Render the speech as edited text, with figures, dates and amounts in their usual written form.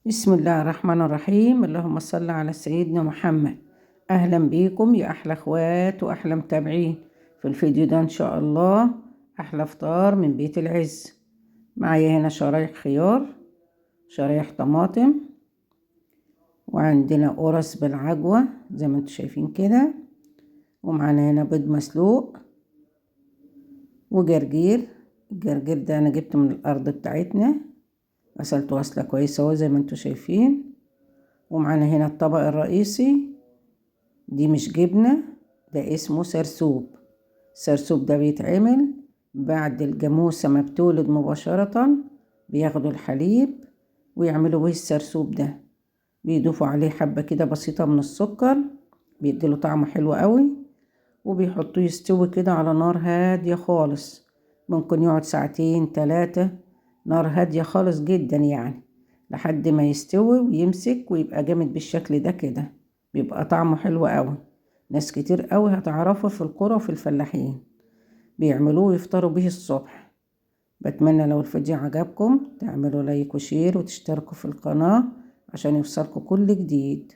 بسم الله الرحمن الرحيم. اللهم صل على سيدنا محمد. أهلا بيكم يا أحلى أخوات وأحلى متابعين في الفيديو ده إن شاء الله. أحلى فطار من بيت العز. معايا هنا شرايح خيار، شرايح طماطم، وعندنا قرص بالعجوة زي ما انتم شايفين كده، ومعانا هنا بيض مسلوق وجرجير. الجرجير ده أنا جبته من الأرض بتاعتنا، غسلته غسلة كويسة اهو زي ما انتم شايفين. ومعانا هنا الطبق الرئيسي، دي مش جبنة، ده اسمه سرسوب. السرسوب ده بيتعمل بعد الجاموسة ما بتولد مباشرة، بياخدوا الحليب ويعملوا به السرسوب ده، بيضيفوا عليه حبة كده بسيطة من السكر، بيديله طعم حلو قوي، وبيحطوه يستوي كده على نار هادية خالص. ممكن يقعد ساعتين 3، نار هادية خالص جدا يعني، لحد ما يستوي ويمسك ويبقى جامد بالشكل ده كده، بيبقى طعمه حلو قوي. ناس كتير قوي هتعرفه في القرى وفي الفلاحين بيعملوه ويفطروا به الصبح. بتمنى لو الفيديو عجبكم تعملوا لايك وشير وتشتركوا في القناة عشان يوصلكوا كل جديد.